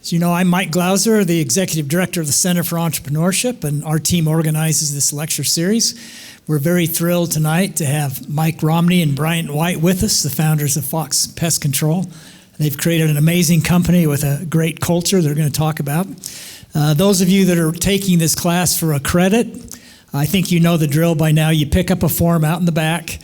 So, I'm Mike Glauser, the Executive Director of the Center for Entrepreneurship, and our team organizes this lecture series. We're very thrilled tonight to have Mike Romney and Bryant White with us, the founders of Fox Pest Control. They've created an amazing company with a great culture they're going to talk about. Those of you that are taking this class for a credit, I think you know the drill by now. You pick up a form out in the back.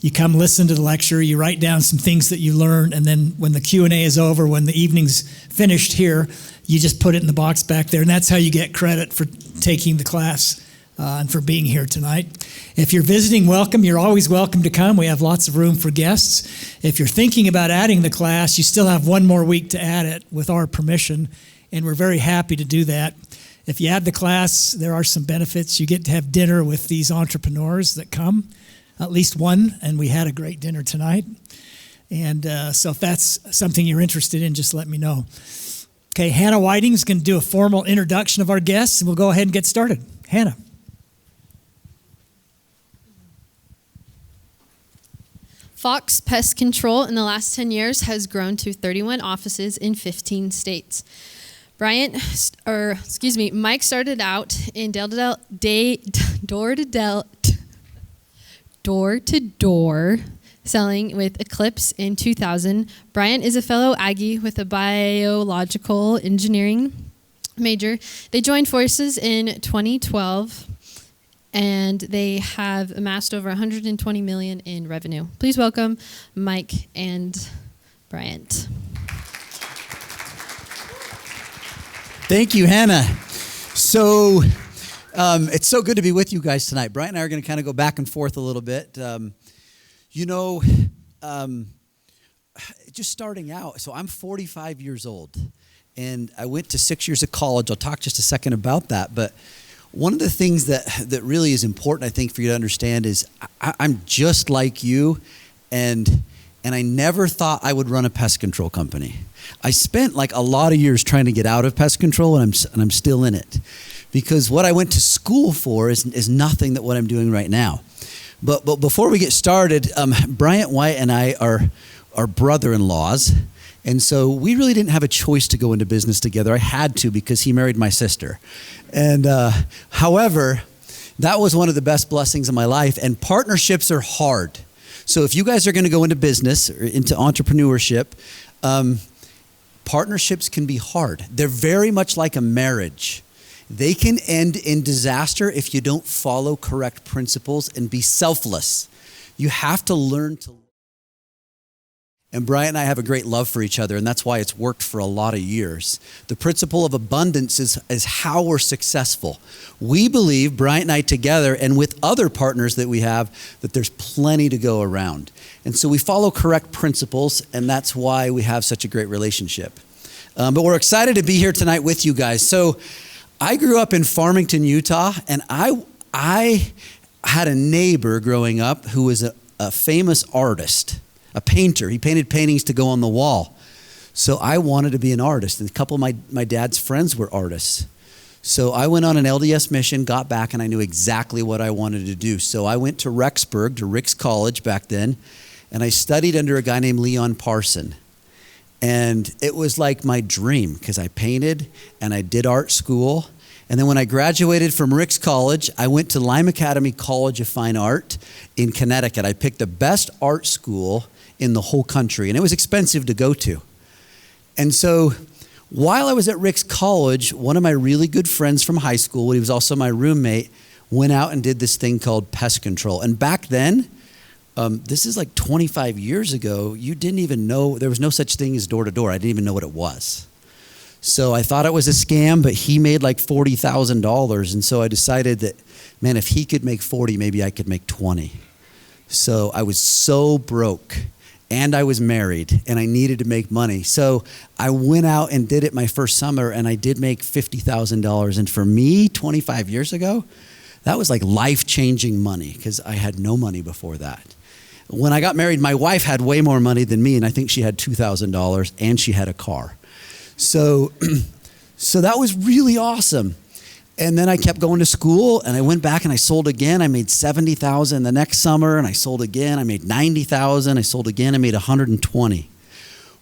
You come listen to the lecture, you write down some things that you learned, and then when the Q&A is over, when the evening's finished here, you just put it in the box back there, and that's how you get credit for taking the class and for being here tonight. If you're visiting, welcome. You're always welcome to come. We have lots of room for guests. If you're thinking about adding the class, you still have one more week to add it with our permission, and we're very happy to do that. If you add the class, there are some benefits. You get to have dinner with these entrepreneurs that come. At least one, and we had a great dinner tonight. And so if that's something you're interested in, just let me know. Okay, Hannah Whiting's going to do a formal introduction of our guests, and we'll go ahead and get started. Hannah. Fox Pest Control in the last 10 years has grown to 31 offices in 15 states. Mike started out in door-to-door selling with Eclipse in 2000. Bryant is a fellow Aggie with a biological engineering major. They joined forces in 2012, and they have amassed over $120 million in revenue. Please welcome Mike and Bryant. Thank you, Hannah. So it's so good to be with you guys tonight. Bryant and I are going to kind of go back and forth a little bit. Just starting out, so I'm 45 years old, and I went to 6 years of college. I'll talk just a second about that, but one of the things that really is important, I think, for you to understand is I'm just like you, and I never thought I would run a pest control company. I spent like a lot of years trying to get out of pest control, and I'm still in it. Because what I went to school for is nothing that what I'm doing right now. But before we get started, Bryant White and I are brother-in-laws, and so we really didn't have a choice to go into business together. I had to because he married my sister. And however, that was one of the best blessings of my life, and partnerships are hard. So if you guys are going to go into business or into entrepreneurship, partnerships can be hard. They're very much like a marriage. They can end in disaster if you don't follow correct principles and be selfless. You have to learn to. And Bryant and I have a great love for each other, and that's why it's worked for a lot of years. The principle of abundance is how we're successful. We believe, Bryant and I together, and with other partners that we have, that there's plenty to go around. And so we follow correct principles, and that's why we have such a great relationship. But we're excited to be here tonight with you guys. So I grew up in Farmington, Utah, and I had a neighbor growing up who was a famous artist, a painter. He painted paintings to go on the wall. So I wanted to be an artist, and a couple of my dad's friends were artists. So I went on an LDS mission, got back, and I knew exactly what I wanted to do. So I went to Rexburg, to Rick's College back then, and I studied under a guy named Leon Parson. And it was like my dream because I painted and I did art school. And then when I graduated from Rick's College, I went to Lime Academy College of Fine Art in Connecticut. I picked the best art school in the whole country, and it was expensive to go to. And so while I was at Rick's College, one of my really good friends from high school, he was also my roommate, went out and did this thing called pest control. And back then, this is like 25 years ago, you didn't even know, there was no such thing as door-to-door. I didn't even know what it was. So I thought it was a scam, but he made like $40,000. And so I decided that, man, if he could make 40, maybe I could make 20. So I was so broke, and I was married, and I needed to make money. So I went out and did it my first summer, and I did make $50,000. And for me, 25 years ago, that was like life-changing money because I had no money before that. When I got married, my wife had way more money than me, and I think she had $2,000, and she had a car. So that was really awesome. And then I kept going to school, and I went back and I sold again. I made $70,000 the next summer, and I sold again. I made $90,000. I sold again. I made $120,000.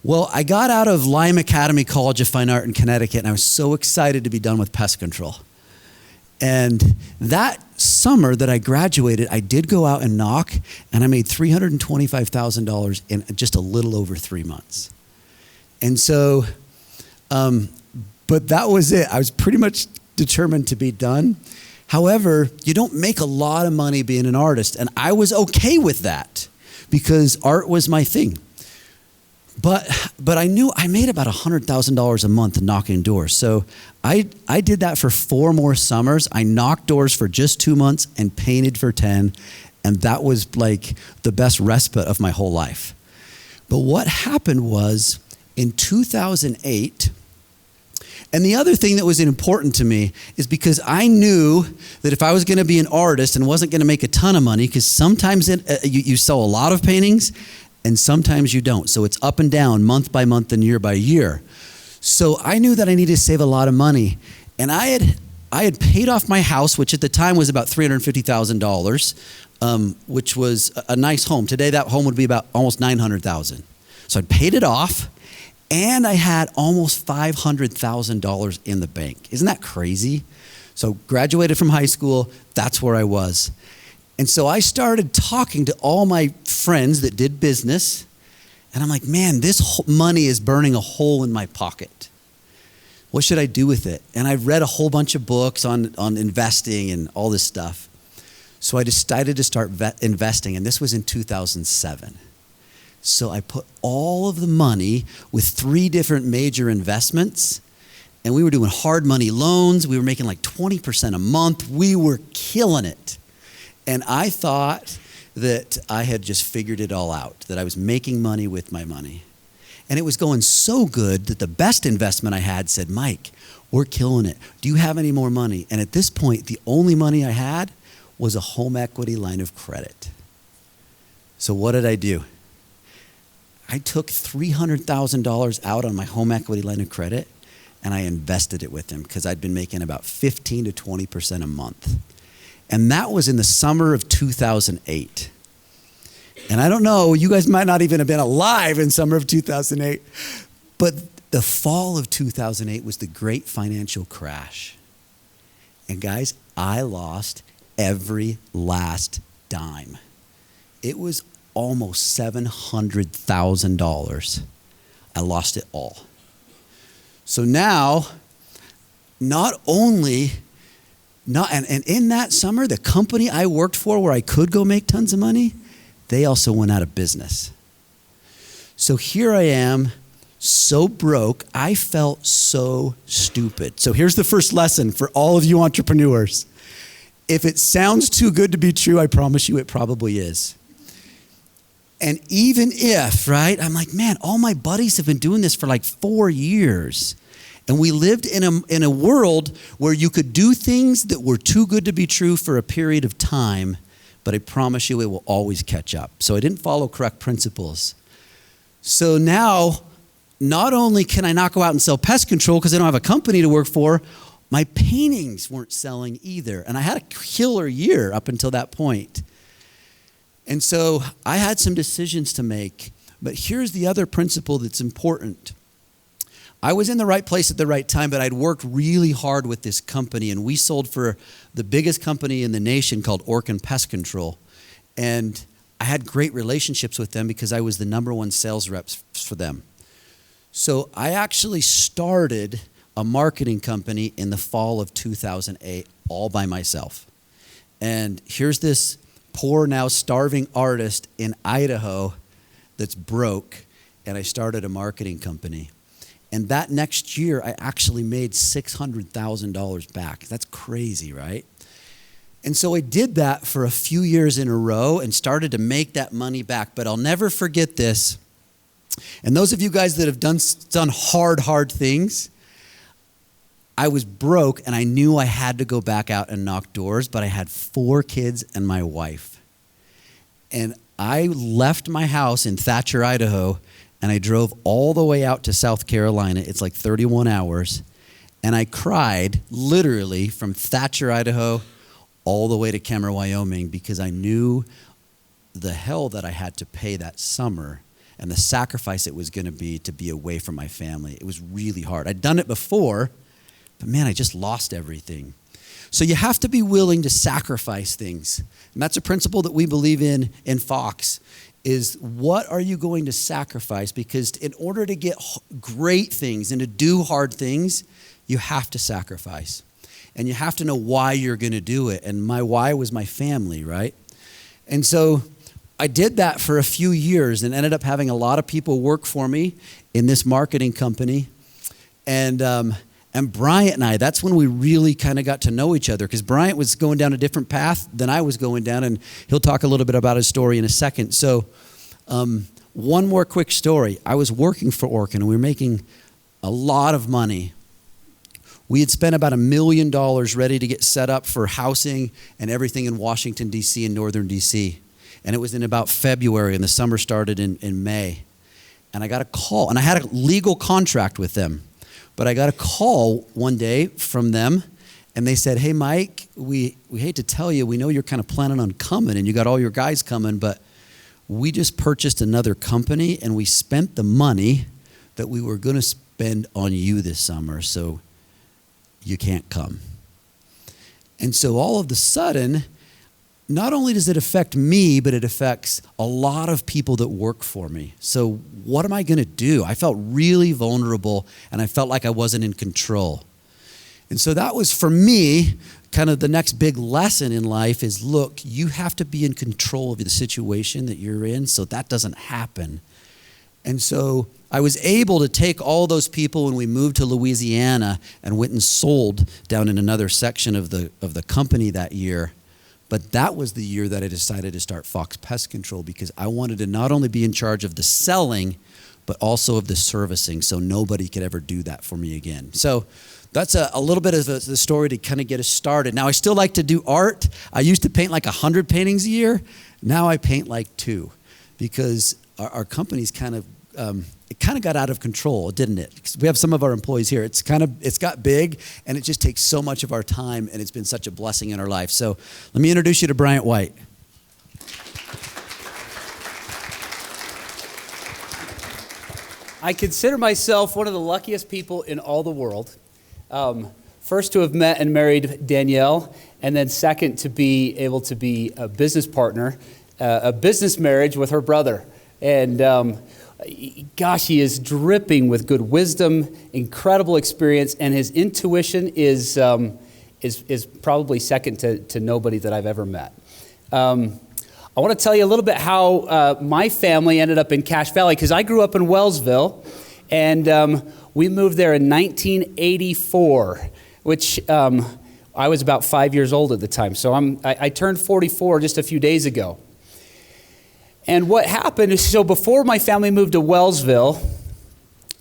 Well, I got out of Lyme Academy College of Fine Art in Connecticut, and I was so excited to be done with pest control. And that summer that I graduated, I did go out and knock, and I made $325,000 in just a little over 3 months. And so, but that was it. I was pretty much determined to be done. However, you don't make a lot of money being an artist, and I was okay with that because art was my thing. But I knew I made about $100,000 a month knocking doors. So I did that for 4 more summers. I knocked doors for just 2 months and painted for 10. And that was like the best respite of my whole life. But what happened was in 2008, and the other thing that was important to me is because I knew that if I was going to be an artist and wasn't going to make a ton of money, because sometimes you sell a lot of paintings, and sometimes you don't. So it's up and down month by month and year by year. So I knew that I needed to save a lot of money. And I had paid off my house, which at the time was about $350,000, which was a nice home. Today that home would be about almost $900,000. So I'd paid it off, and I had almost $500,000 in the bank. Isn't that crazy? So graduated from high school, that's where I was. And so I started talking to all my friends that did business, and I'm like, man, this money is burning a hole in my pocket. What should I do with it? And I read a whole bunch of books on investing and all this stuff. So I decided to start investing, and this was in 2007. So I put all of the money with 3 different major investments, and we were doing hard money loans. We were making like 20% a month. We were killing it. And I thought that I had just figured it all out, that I was making money with my money. And it was going so good that the best investment I had said, Mike, we're killing it. Do you have any more money? And at this point, the only money I had was a home equity line of credit. So what did I do? I took $300,000 out on my home equity line of credit, and I invested it with them because I'd been making about 15 to 20% a month. And that was in the summer of 2008. And I don't know, you guys might not even have been alive in summer of 2008, but the fall of 2008 was the great financial crash. And guys, I lost every last dime. It was almost $700,000. I lost it all. So now, and in that summer, the company I worked for where I could go make tons of money, they also went out of business. So here I am, so broke, I felt so stupid. So here's the first lesson for all of you entrepreneurs. If it sounds too good to be true, I promise you it probably is. And even if, right, I'm like, man, all my buddies have been doing this for like 4 years. And we lived in a world where you could do things that were too good to be true for a period of time, but I promise you it will always catch up. So I didn't follow correct principles. So now, not only can I not go out and sell pest control because I don't have a company to work for, my paintings weren't selling either. And I had a killer year up until that point. And so I had some decisions to make. But here's the other principle that's important. I was in the right place at the right time, but I'd worked really hard with this company, and we sold for the biggest company in the nation called Orkin Pest Control. And I had great relationships with them because I was the #1 sales rep for them. So I actually started a marketing company in the fall of 2008 all by myself. And here's this poor, now starving artist in Idaho that's broke, and I started a marketing company. And that next year, I actually made $600,000 back. That's crazy, right? And so I did that for a few years in a row and started to make that money back. But I'll never forget this. And those of you guys that have done hard things, I was broke and I knew I had to go back out and knock doors, but I had 4 kids and my wife. And I left my house in Thatcher, Idaho, and I drove all the way out to South Carolina. It's like 31 hours. And I cried literally from Thatcher, Idaho, all the way to Kemmer, Wyoming, because I knew the hell that I had to pay that summer. and the sacrifice it was going to be away from my family. It was really hard. I'd done it before, but man, I just lost everything. So you have to be willing to sacrifice things. And that's a principle that we believe in Fox, is what are you going to sacrifice? Because in order to get great things and to do hard things, you have to sacrifice. And you have to know why you're going to do it. And my why was my family, right? And so I did that for a few years and ended up having a lot of people work for me in this marketing company. And Bryant and I, that's when we really kind of got to know each other, because Bryant was going down a different path than I was going down, and he'll talk a little bit about his story in a second. So one more quick story. I was working for Orkin, and we were making a lot of money. We had spent about $1 million ready to get set up for housing and everything in Washington, D.C. and northern D.C. And it was in about February, and the summer started in May. And I got a call, and I had a legal contract with them. But I got a call one day from them, and they said, hey, Mike, we hate to tell you, we know you're kind of planning on coming, and you got all your guys coming, but we just purchased another company, and we spent the money that we were going to spend on you this summer, so you can't come. And so all of a sudden, not only does it affect me, but it affects a lot of people that work for me. So what am I going to do? I felt really vulnerable, and I felt like I wasn't in control. And so that was, for me, kind of the next big lesson in life is, look, you have to be in control of the situation that you're in so that doesn't happen. And so I was able to take all those people when we moved to Louisiana and went and sold down in another section of the company that year. But that was the year that I decided to start Fox Pest Control, because I wanted to not only be in charge of the selling, but also of the servicing, so nobody could ever do that for me again. So that's a little bit of the story to kind of get us started. Now, I still like to do art. I used to paint like 100 paintings a year. Now I paint like 2, because our company's kind of got out of control, didn't it? 'Cause we have some of our employees here. It's got big, and it just takes so much of our time, and it's been such a blessing in our life. So let me introduce you to Bryant White. I consider myself one of the luckiest people in all the world. First to have met and married Danielle, and then second to be able to be a business partner, a business marriage with her brother. And gosh, he is dripping with good wisdom, incredible experience, and his intuition is probably second to nobody that I've ever met. I want to tell you a little bit how my family ended up in Cache Valley, because I grew up in Wellsville, and we moved there in 1984, which I was about 5 years old at the time. So I turned 44 just a few days ago. And what happened is, so before my family moved to Wellsville,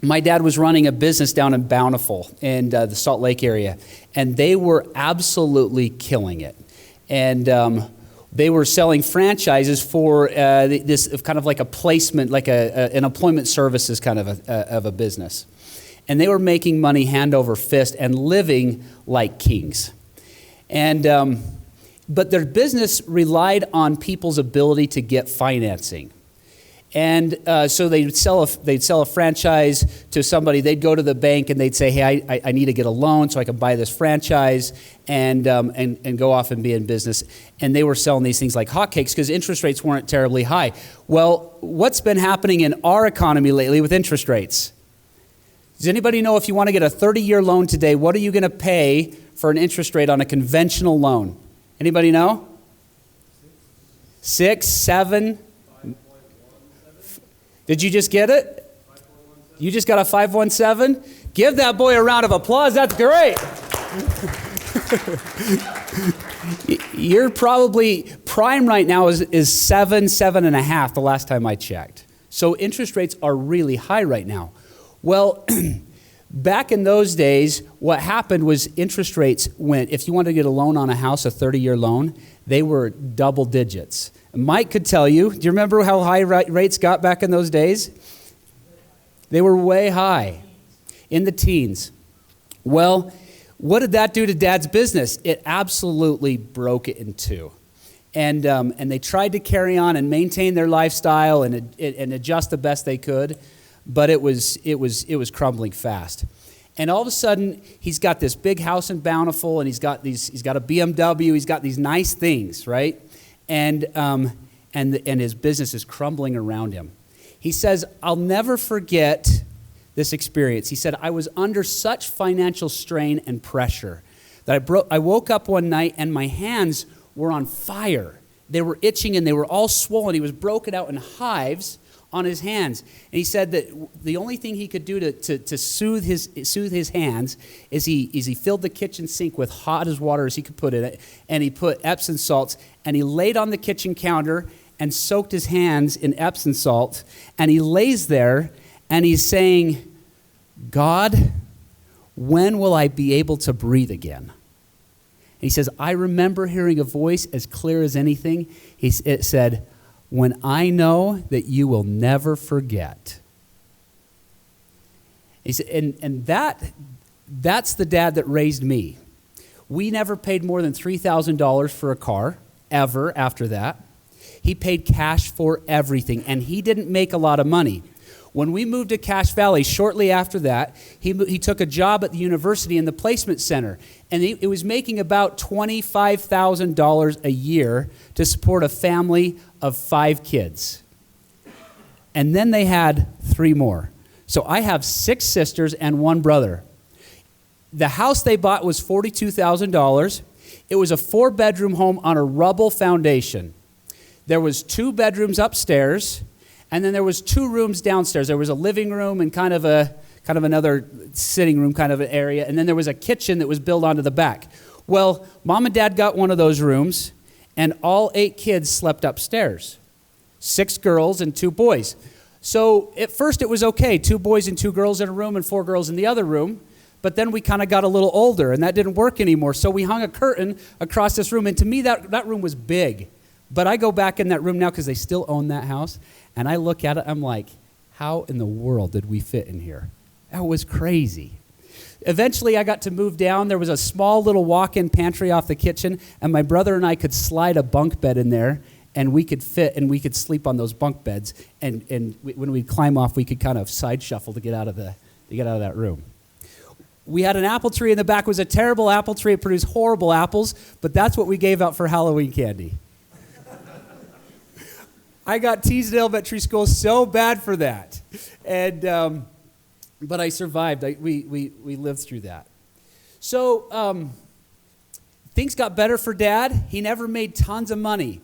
my dad was running a business down in Bountiful in the Salt Lake area, and they were absolutely killing it. And they were selling franchises for this kind of like a placement, like an employment services kind of a business. And they were making money hand over fist and living like kings. And but their business relied on people's ability to get financing. And so they'd sell a franchise to somebody. They'd go to the bank and they'd say, hey, I need to get a loan so I can buy this franchise and go off and be in business. And they were selling these things like hotcakes because interest rates weren't terribly high. Well, what's been happening in our economy lately with interest rates? Does anybody know, if you want to get a 30-year loan today, what are you going to pay for an interest rate on a conventional loan? Anybody know? 6, 7? Did you just get it? You just got a 517? Give that boy a round of applause. That's great. You're probably, prime right now is 7.5 the last time I checked. So interest rates are really high right now. Well, back in those days, what happened was interest rates went, if you wanted to get a loan on a house, a 30-year loan, they were double digits. Mike could tell you, do you remember how high rates got back in those days? They were way high, in the teens. Well, what did that do to Dad's business? It absolutely broke it in two. and they tried to carry on and maintain their lifestyle and adjust the best they could, but it was crumbling fast. And all of a sudden, he's got this big house in Bountiful, and he's got a BMW, he's got these nice things, right? And his business is crumbling around him. He says, I'll never forget this experience. He said, I was under such financial strain and pressure that I woke up one night and my hands were on fire. They were itching and they were all swollen. He was broken out in hives on his hands. And he said that the only thing he could do to soothe his hands is he filled the kitchen sink with hot as water as he could put it, and he put Epsom salts, and he laid on the kitchen counter and soaked his hands in Epsom salt, and he lays there and he's saying, God, when will I be able to breathe again? And he says, I remember hearing a voice as clear as anything. It said, when I know that you will never forget. He said, and that's the dad that raised me. We never paid more than $3,000 for a car, ever after that. He paid cash for everything, and he didn't make a lot of money. When we moved to Cache Valley, shortly after that, he took a job at the university in the placement center, and it was making about $25,000 a year to support a family of 5 kids. And then they had 3 more. So I have 6 sisters and 1 brother. The house they bought was $42,000. It was a 4-bedroom home on a rubble foundation. There was 2 bedrooms upstairs, and then there was 2 rooms downstairs. There was a living room and kind of another sitting room kind of an area, and then there was a kitchen that was built onto the back. Well, Mom and Dad got one of those rooms, and all 8 kids slept upstairs. 6 girls and 2 boys. So at first it was okay, 2 boys and 2 girls in a room and 4 girls in the other room. But then we kind of got a little older, and that didn't work anymore. So we hung a curtain across this room, and to me that room was big. But I go back in that room now because they still own that house, and I look at it, I'm like, how in the world did we fit in here? That was crazy. Eventually I got to move down. There was a small little walk-in pantry off the kitchen, and my brother and I could slide a bunk bed in there, and we could fit and we could sleep on those bunk beds. And when we'd climb off, we could kind of side shuffle to get out of that room. We had an apple tree in the back. It was a terrible apple tree. It produced horrible apples, but that's what we gave out for Halloween candy. I got teased at elementary school so bad for that, and but I survived. We lived through that. So things got better for Dad. He never made tons of money.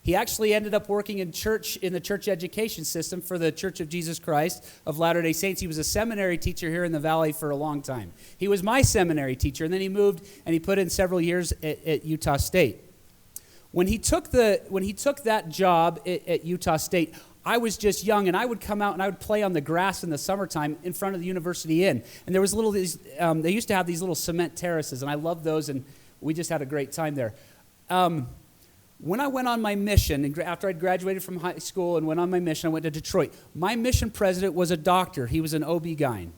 He actually ended up working in the church education system for the Church of Jesus Christ of Latter-day Saints. He was a seminary teacher here in the Valley for a long time. He was my seminary teacher, and then he moved and he put in several years at Utah State. When he took that job at Utah State, I was just young, and I would come out and I would play on the grass in the summertime in front of the University Inn. And there was they used to have these little cement terraces, and I loved those, and we just had a great time there. When I went on my mission, and after I'd graduated from high school and went on my mission, I went to Detroit. My mission president was a doctor. He was an OB-GYN.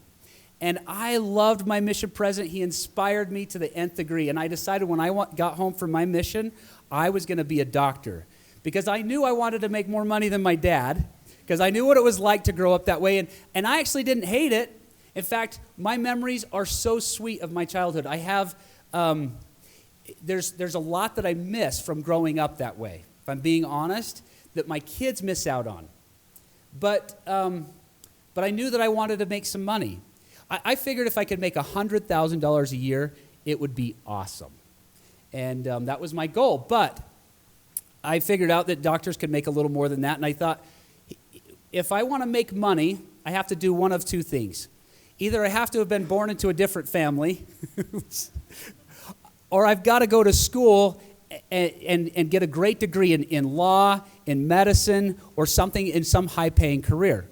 And I loved my mission president. He inspired me to the nth degree. And I decided when I got home from my mission, I was going to be a doctor. Because I knew I wanted to make more money than my dad. Because I knew what it was like to grow up that way. And I actually didn't hate it. In fact, my memories are so sweet of my childhood. I have, there's a lot that I miss from growing up that way. If I'm being honest, that my kids miss out on. But I knew that I wanted to make some money. I figured if I could make $100,000 a year, it would be awesome. And that was my goal. But I figured out that doctors could make a little more than that. And I thought, if I want to make money, I have to do one of 2 things. Either I have to have been born into a different family, or I've got to go to school and get a great degree in law, in medicine, or something in some high-paying career.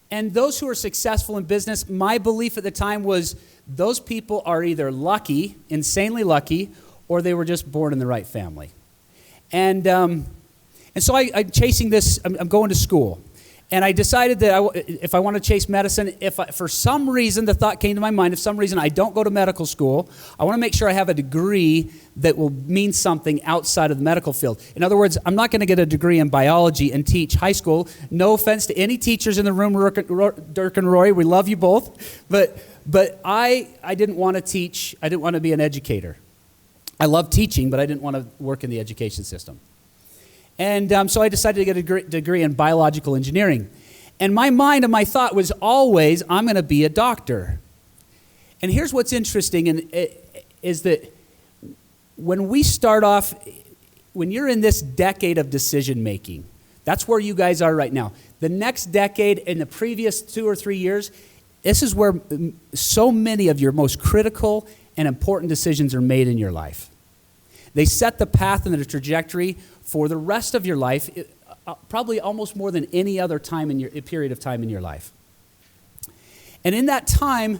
And those who are successful in business, my belief at the time was those people are either lucky, insanely lucky, or they were just born in the right family. And so I'm chasing this. I'm going to school. And I decided that if I want to chase medicine, for some reason, the thought came to my mind, if some reason I don't go to medical school, I want to make sure I have a degree that will mean something outside of the medical field. In other words, I'm not going to get a degree in biology and teach high school. No offense to any teachers in the room, Dirk and Roy, we love you both. But I didn't want to teach. I didn't want to be an educator. I love teaching, but I didn't want to work in the education system. And so I decided to get a degree in biological engineering. And my mind and my thought was always, I'm going to be a doctor. And here's what's interesting, is that when we start off, when you're in this decade of decision making, that's where you guys are right now. The next decade, in the previous 2 or 3 years, this is where so many of your most critical and important decisions are made in your life. They set the path and the trajectory for the rest of your life, probably almost more than any other time in your period of time in your life. And in that time,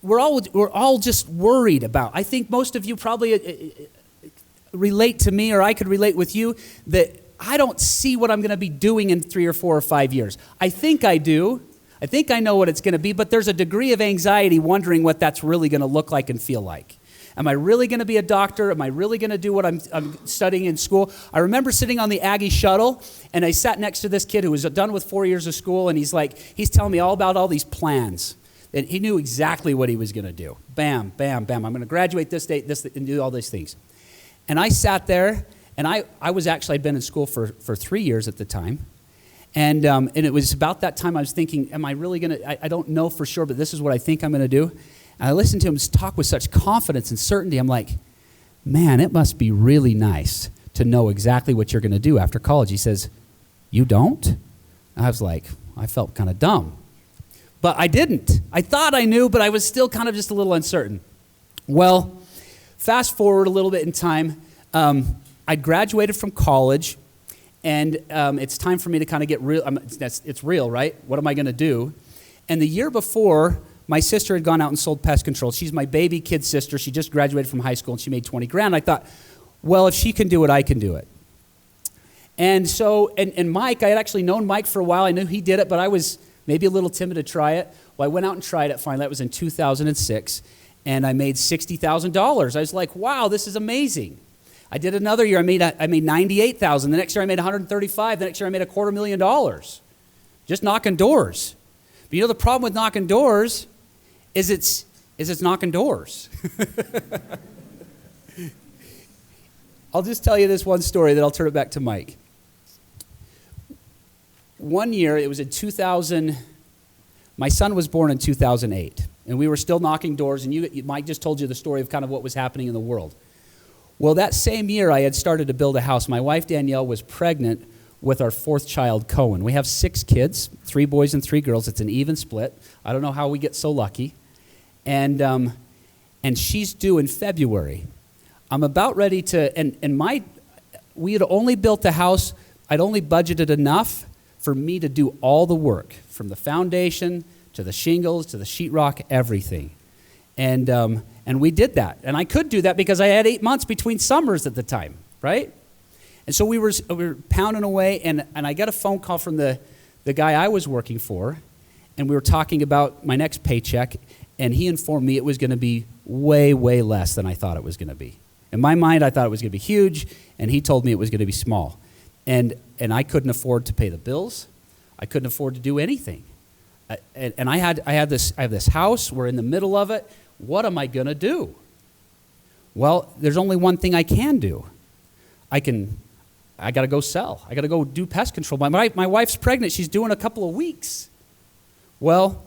we're all just worried about. I think most of you probably relate to me, or I could relate with you, that I don't see what I'm going to be doing in 3 or 4 or 5 years. I think I do. I think I know what it's going to be, but there's a degree of anxiety wondering what that's really going to look like and feel like. Am I really going to be a doctor? Am I really going to do what I'm studying in school? I remember sitting on the Aggie shuttle, and I sat next to this kid who was done with 4 years of school, and he's telling me all about all these plans. And he knew exactly what he was going to do. Bam, bam, bam. I'm going to graduate this date, and do all these things. And I sat there, and I'd been in school for 3 years at the time. And it was about that time I was thinking, am I really going to, I don't know for sure, but this is what I think I'm going to do. And I listened to him talk with such confidence and certainty. I'm like, man, it must be really nice to know exactly what you're going to do after college. He says, you don't? And I was like, I felt kind of dumb. But I didn't. I thought I knew, but I was still kind of just a little uncertain. Well, fast forward a little bit in time. I graduated from college, and it's time for me to kind of get real. It's real, right? What am I going to do? And the year before, my sister had gone out and sold pest control. She's my baby kid sister. She just graduated from high school, and she made 20 grand. I thought, well, if she can do it, I can do it. And so, and Mike, I had actually known Mike for a while. I knew he did it, but I was maybe a little timid to try it. Well, I went out and tried it finally. That was in 2006, and I made $60,000. I was like, wow, this is amazing. I did another year. I made $98,000. The next year, I made $135,000. The next year, I made $250,000 just knocking doors. But you know the problem with knocking doors is it's knocking doors. I'll just tell you this one story, then I'll turn it back to Mike. One year, it was in 2000, my son was born in 2008, and we were still knocking doors, and Mike just told you the story of kind of what was happening in the world. Well, that same year, I had started to build a house. My wife, Danielle, was pregnant with our 4th child, Cohen. We have 6 kids, 3 boys and 3 girls. It's an even split. I don't know how we get so lucky. And she's due in February. I'm about ready to, we had only built the house. I'd only budgeted enough for me to do all the work, from the foundation to the shingles to the sheetrock, everything. And we did that. And I could do that because I had 8 months between summers at the time, right? And so we were pounding away, and I got a phone call from the guy I was working for, and we were talking about my next paycheck, and he informed me it was going to be way, way less than I thought it was going to be. In my mind, I thought it was going to be huge, and he told me it was going to be small. And I couldn't afford to pay the bills. I couldn't afford to do anything. And I have this house. We're in the middle of it. What am I going to do? Well, there's only one thing I can do. I got to go sell. I got to go do pest control. My wife's pregnant. She's due in a couple of weeks. Well,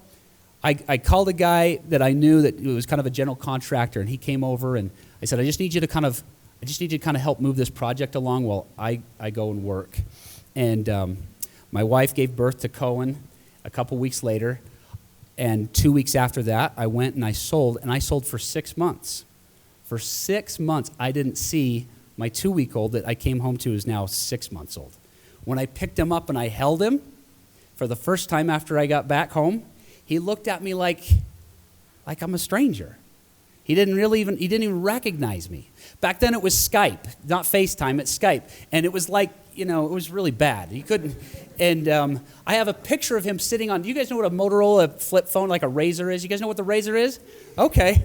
I called a guy that I knew that was kind of a general contractor, and he came over, and I said, I just need you to kind of help move this project along while I go and work. And my wife gave birth to Cohen a couple weeks later, and 2 weeks after that, I went and I sold for 6 months. For 6 months, I didn't see my 2-week-old that I came home to is now 6 months old. When I picked him up and I held him for the first time after I got back home, he looked at me like I'm a stranger. He didn't even recognize me. Back then it was Skype, not FaceTime, it's Skype. And it was like, it was really bad. He couldn't, and I have a picture of him sitting on, do you guys know what a Motorola flip phone, like a Razr is? You guys know what the Razr is? Okay,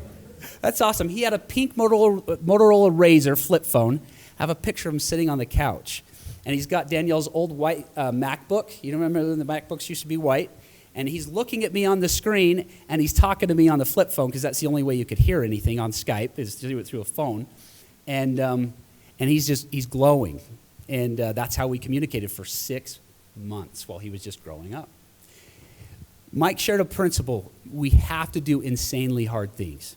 that's awesome. He had a pink Motorola Razr flip phone. I have a picture of him sitting on the couch. And he's got Danielle's old white MacBook. You remember when the MacBooks used to be white? And he's looking at me on the screen, and he's talking to me on the flip phone, because that's the only way you could hear anything on Skype, is to do it through a phone. And he's glowing. And that's how we communicated for 6 months while he was just growing up. Mike shared a principle. We have to do insanely hard things.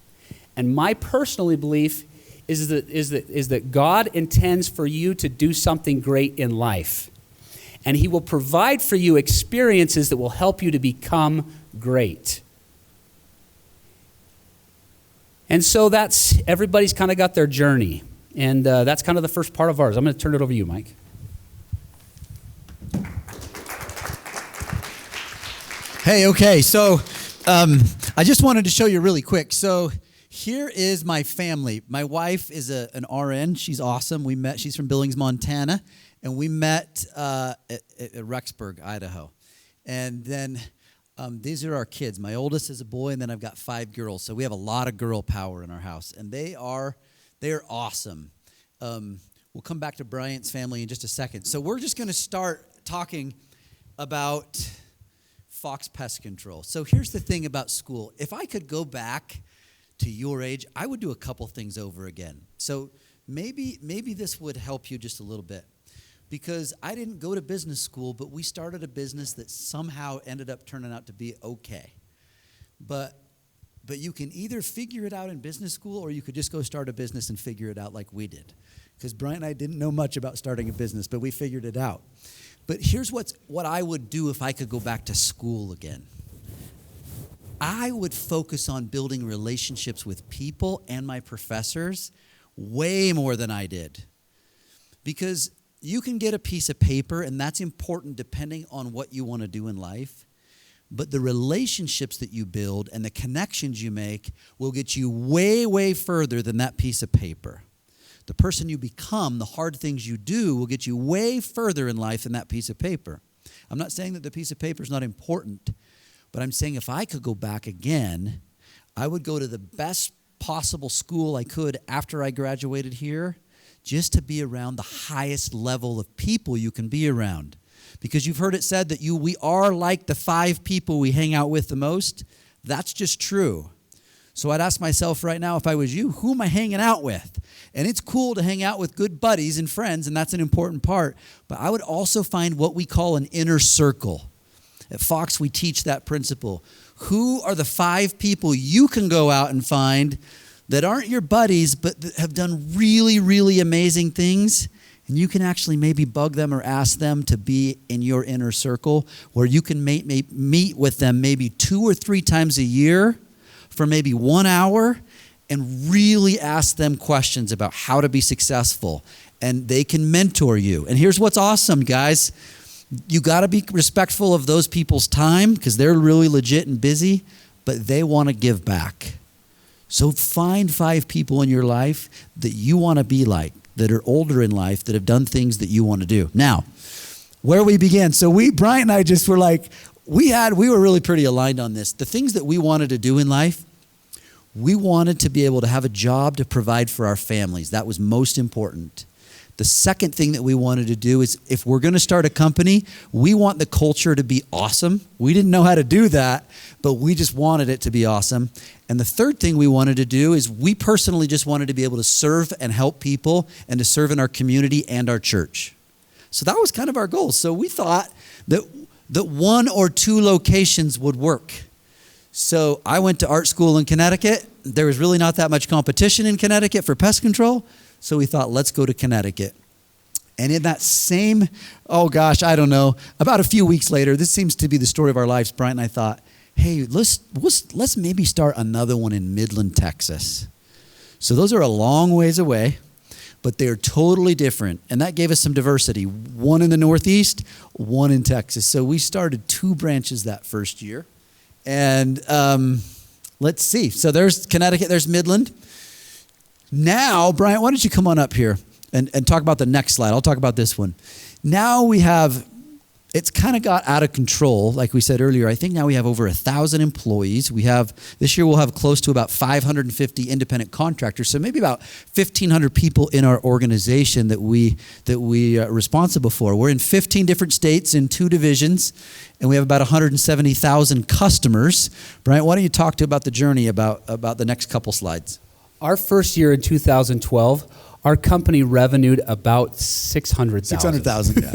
And my personal belief is that God intends for you to do something great in life. And he will provide for you experiences that will help you to become great. And so everybody's kind of got their journey. And that's kind of the first part of ours. I'm going to turn it over to you, Mike. Hey, okay, so I just wanted to show you really quick. So here is my family. My wife is an RN. She's awesome. She's from Billings, Montana, and we met at Rexburg, Idaho. And then these are our kids. My oldest is a boy, and then I've got 5 girls. So we have a lot of girl power in our house, and they are awesome. We'll come back to Bryant's family in just a second. So we're just going to start talking about Fox Pest Control. So here's the thing about school. If I could go back to your age, I would do a couple things over again. So maybe this would help you just a little bit. Because I didn't go to business school, but we started a business that somehow ended up turning out to be okay. But you can either figure it out in business school, or you could just go start a business and figure it out like we did. Because Bryant and I didn't know much about starting a business, but we figured it out. But here's what I would do if I could go back to school again. I would focus on building relationships with people and my professors way more than I did. Because you can get a piece of paper, and that's important depending on what you want to do in life. But the relationships that you build and the connections you make will get you way, way further than that piece of paper. The person you become, the hard things you do, will get you way further in life than that piece of paper. I'm not saying that the piece of paper is not important, but I'm saying if I could go back again, I would go to the best possible school I could after I graduated here, just to be around the highest level of people you can be around. Because you've heard it said that we are like the 5 people we hang out with the most. That's just true. So I'd ask myself right now, if I was you, who am I hanging out with? And it's cool to hang out with good buddies and friends, and that's an important part. But I would also find what we call an inner circle. At Fox, we teach that principle. Who are the 5 people you can go out and find that aren't your buddies, but that have done really, really amazing things? And you can actually maybe bug them or ask them to be in your inner circle, where you can meet with them maybe 2 or 3 times a year for maybe 1 hour, and really ask them questions about how to be successful. And they can mentor you. And here's what's awesome, guys. You got to be respectful of those people's time, because they're really legit and busy, but they want to give back. So find 5 people in your life that you want to be like, that are older in life, that have done things that you want to do. Now, where we began. So Bryant and I just were like, we were really pretty aligned on this. The things that we wanted to do in life, we wanted to be able to have a job to provide for our families. That was most important. The second thing that we wanted to do is, if we're going to start a company, we want the culture to be awesome. We didn't know how to do that, but we just wanted it to be awesome. And the third thing we wanted to do is, we personally just wanted to be able to serve and help people, and to serve in our community and our church. So that was kind of our goal. So we thought that 1 or 2 locations would work. So I went to art school in Connecticut. There was really not that much competition in Connecticut for pest control. So we thought, let's go to Connecticut. And in that same, about a few weeks later, this seems to be the story of our lives, Bryant and I thought, hey, let's maybe start another one in Midland, Texas. So those are a long ways away, but they're totally different. And that gave us some diversity. 1 in the Northeast, 1 in Texas. So we started 2 branches that first year. And Let's see. So there's Connecticut, there's Midland. Now, Bryant, why don't you come on up here and talk about the next slide? I'll talk about this one. Now we have, it's kind of got out of control. Like we said earlier, I think now we have over 1,000 employees. This year we'll have close to about 550 independent contractors. So maybe about 1,500 people in our organization that we are responsible for. We're in 15 different states in 2 divisions, and we have about 170,000 customers. Bryant, why don't you talk about the journey about the next couple slides? Our first year in 2012, our company revenued about $600,000. $600,000, yeah.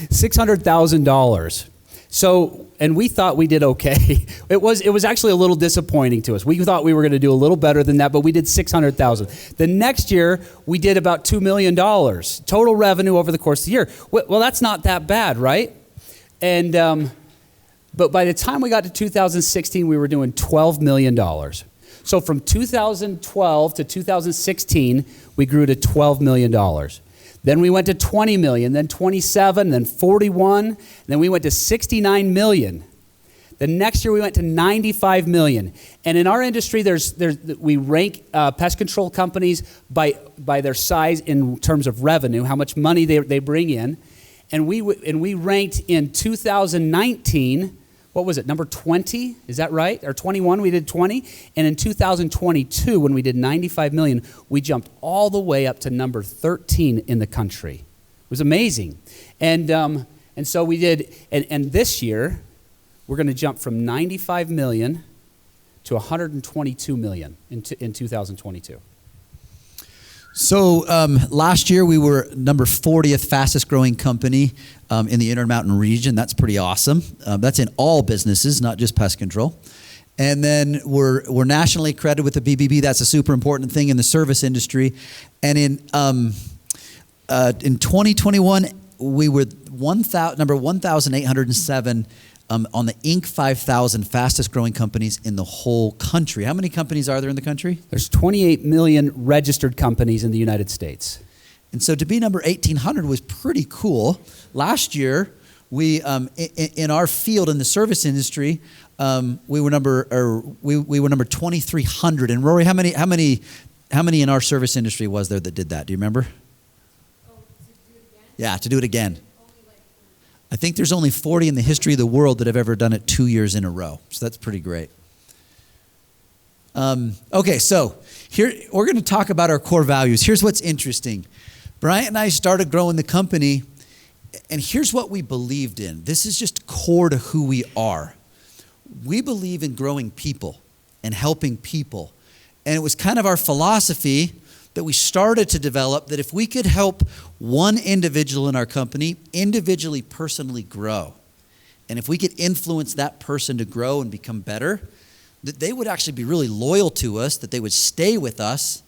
$600,000. So, and we thought we did okay. It was actually a little disappointing to us. We thought we were going to do a little better than that, but we did $600,000. The next year, we did about $2 million total revenue over the course of the year. Well, that's not that bad, right? And but by the time we got to 2016, we were doing $12 million. So from 2012 to 2016, we grew to $12 million. Then we went to 20 million, then 27, then 41, then we went to 69 million. The next year we went to 95 million. And in our industry, we rank pest control companies by their size in terms of revenue, how much money they bring in. And we ranked in 2019. What was it, number 20? Is that right? Or 21, we did 20. And in 2022, when we did 95 million, we jumped all the way up to number 13 in the country. It was amazing. And so we did, and this year, we're going to jump from 95 million to 122 million in 2022. So last year we were number 40th fastest growing company in the Intermountain region. That's pretty awesome. That's in all businesses, not just pest control. And then we're nationally accredited with the BBB. That's a super important thing in the service industry. And in 2021 we were number 1,807 on the Inc. 5,000 fastest growing companies in the whole country. How many companies are there in the country? There's 28 million registered companies in the United States. And so to be number 1,800 was pretty cool. Last year, we in our field in the service industry, we were number 2,300. And Rory, how many in our service industry was there that did that? Do you remember? Oh, to do it again? Yeah, to do it again. I think there's only 40 in the history of the world that have ever done it 2 years in a row. So that's pretty great. Okay, so here we're going to talk about our core values. Here's what's interesting. Bryant and I started growing the company, and here's what we believed in. This is just core to who we are. We believe in growing people and helping people. And it was kind of our philosophy that we started to develop, that if we could help one individual in our company individually, personally grow, and if we could influence that person to grow and become better, that they would actually be really loyal to us, that they would stay with us.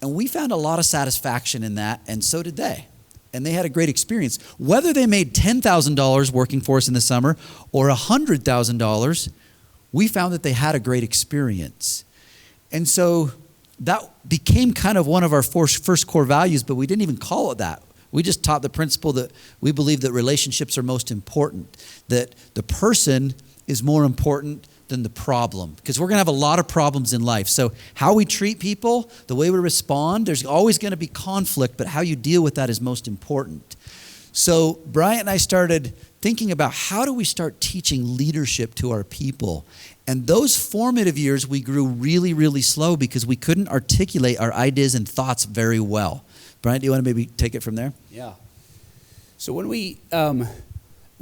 And we found a lot of satisfaction in that, and so did they. And they had a great experience. Whether they made $10,000 working for us in the summer or $100,000, we found that they had a great experience. And so that became kind of one of our first core values, but we didn't even call it that. We just taught the principle that we believe that relationships are most important, that the person is more important than the problem, because we're going to have a lot of problems in life. So how we treat people, the way we respond, there's always going to be conflict, but how you deal with that is most important. So Bryant and I started thinking about how do we start teaching leadership to our people. And those formative years, we grew really, really slow because we couldn't articulate our ideas and thoughts very well. Bryant, do you want to maybe take it from there? Yeah. So when we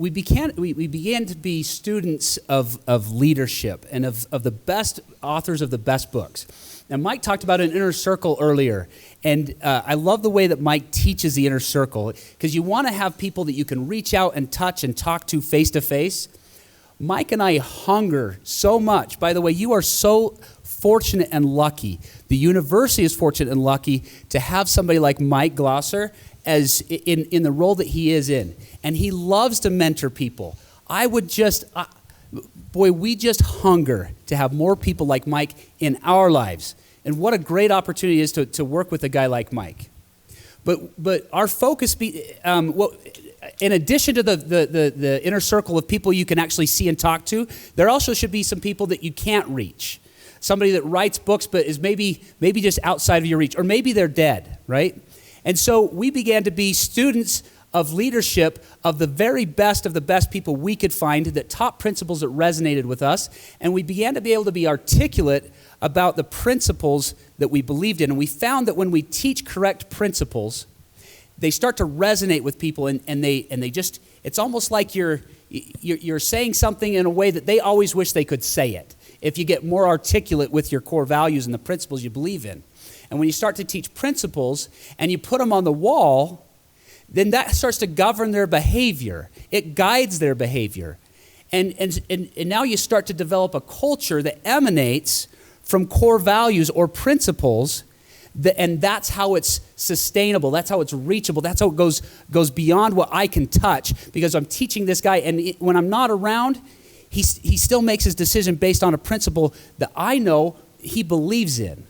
began to be students of leadership and of the best authors of the best books. Now, Mike talked about an inner circle earlier, and I love the way that Mike teaches the inner circle, because you want to have people that you can reach out and touch and talk to face to face. Mike and I hunger so much. By the way, you are so fortunate and lucky. The university is fortunate and lucky to have somebody like Mike Glosser as in the role that he is in. And he loves to mentor people. We just hunger to have more people like Mike in our lives. And what a great opportunity it is to work with a guy like Mike. But our focus in addition to the inner circle of people you can actually see and talk to, there also should be some people that you can't reach. Somebody that writes books but is maybe just outside of your reach, or maybe they're dead, right? And so we began to be students of leadership of the very best of the best people we could find that taught principles that resonated with us, and we began to be able to be articulate about the principles that we believed in. And we found that when we teach correct principles, they start to resonate with people, and they just, it's almost like you're saying something in a way that they always wish they could say it, if you get more articulate with your core values and the principles you believe in. And when you start to teach principles and you put them on the wall, then that starts to govern their behavior. It guides their behavior. And now you start to develop a culture that emanates from core values or principles, and that's how it's sustainable. That's how it's reachable. That's how it goes beyond what I can touch, because I'm teaching this guy, and when I'm not around, he still makes his decision based on a principle that I know he believes in.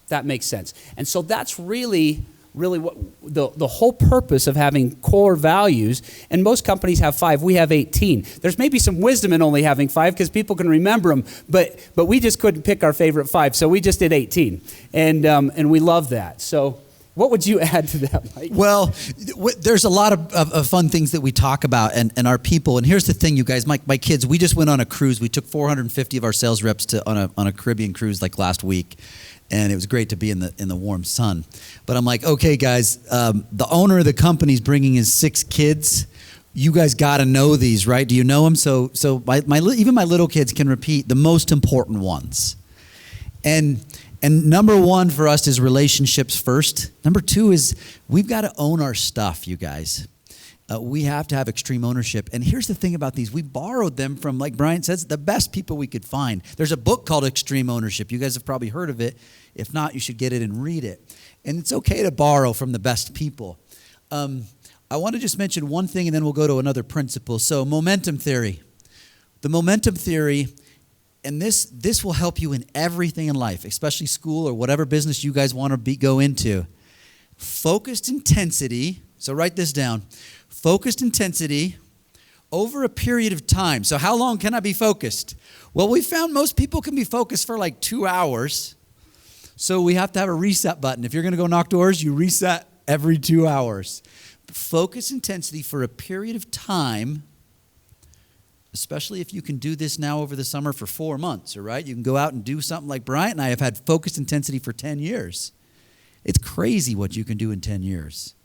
That makes sense. And so that's really what the whole purpose of having core values. And most companies have 5. We have 18. There's maybe some wisdom in only having 5 because people can remember them, but we just couldn't pick our favorite 5, so we just did 18, and we love that. So what would you add to that, Mike? Well, there's a lot of fun things that we talk about and our people. And here's the thing, you guys, my kids, we just went on a cruise. We took 450 of our sales reps on a Caribbean cruise like last week. And it was great to be in the warm sun. But I'm like, okay, guys, the owner of the company is bringing his 6 kids. You guys got to know these, right? Do you know them? So even my little kids can repeat the most important ones. And number 1 for us is relationships first. Number 2 is we've got to own our stuff, you guys. We have to have extreme ownership. And here's the thing about these. We borrowed them from, like Bryant says, the best people we could find. There's a book called Extreme Ownership. You guys have probably heard of it. If not, you should get it and read it. And it's okay to borrow from the best people. I want to just mention one thing, and then we'll go to another principle. So momentum theory. The momentum theory, and this will help you in everything in life, especially school or whatever business you guys want to go into. Focused intensity. So write this down. Focused intensity over a period of time. So how long can I be focused? Well, we found most people can be focused for like 2 hours. So we have to have a reset button. If you're going to go knock doors, you reset every 2 hours. Focus intensity for a period of time, especially if you can do this now over the summer for 4 months, all right? You can go out and do something like Bryant and I have had focused intensity for 10 years. It's crazy what you can do in 10 years.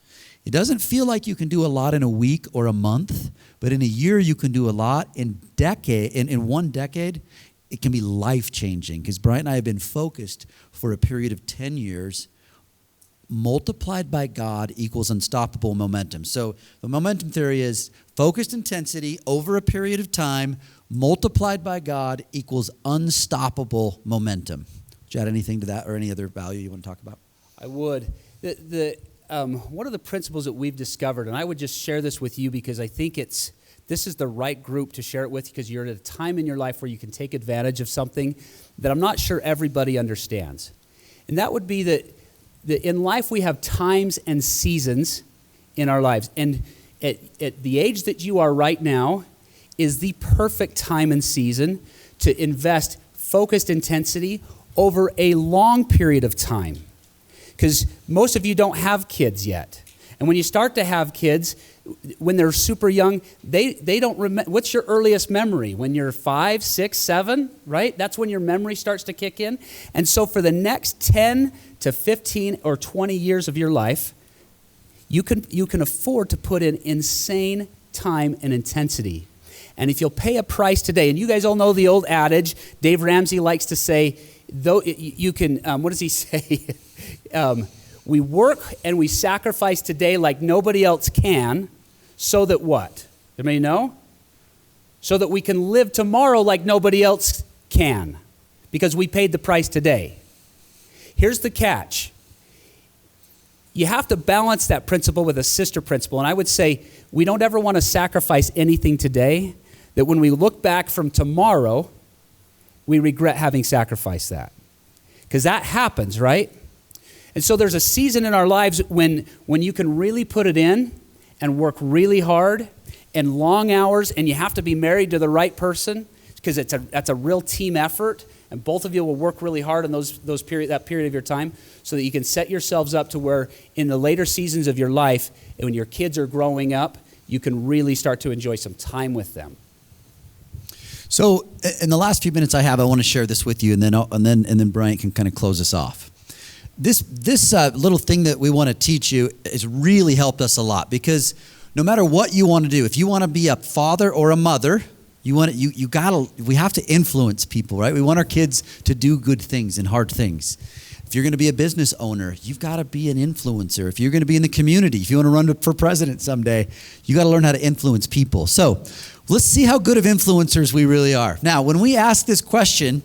It doesn't feel like you can do a lot in a week or a month, but in a year you can do a lot. In 1 decade, it can be life-changing, because Bryant and I have been focused for a period of 10 years. Multiplied by God equals unstoppable momentum. So the momentum theory is focused intensity over a period of time multiplied by God equals unstoppable momentum. Would you add anything to that or any other value you want to talk about? I would. One of the principles that we've discovered, and I would just share this with you because I think this is the right group to share it with, because you're at a time in your life where you can take advantage of something that I'm not sure everybody understands. And that would be that in life we have times and seasons in our lives. And at the age that you are right now is the perfect time and season to invest focused intensity over a long period of time. Because most of you don't have kids yet. And when you start to have kids, when they're super young, they don't remember. What's your earliest memory? When you're 5, 6, 7, right? That's when your memory starts to kick in. And so for the next 10 to 15 or 20 years of your life, you can afford to put in insane time and intensity. And if you'll pay a price today, and you guys all know the old adage, Dave Ramsey likes to say, though you can, what does he say? We work and we sacrifice today like nobody else can, so that what? Anybody know? So that we can live tomorrow like nobody else can, because we paid the price today. Here's the catch. You have to balance that principle with a sister principle, and I would say we don't ever want to sacrifice anything today, that when we look back from tomorrow, we regret having sacrificed that. Because that happens, right? And so there's a season in our lives when you can really put it in and work really hard and long hours, and you have to be married to the right person because that's a real team effort, and both of you will work really hard in that period of your time so that you can set yourselves up to where in the later seasons of your life, when your kids are growing up, you can really start to enjoy some time with them. So in the last few minutes I have, I want to share this with you, and then Bryant can kind of close us off. This little thing that we want to teach you has really helped us a lot, because no matter what you want to do, if you want to be a father or a mother, we have to influence people, right? We want our kids to do good things and hard things. If you're going to be a business owner, you've got to be an influencer. If you're going to be in the community, if you want to run for president someday, you got to learn how to influence people. So let's see how good of influencers we really are. Now, when we ask this question,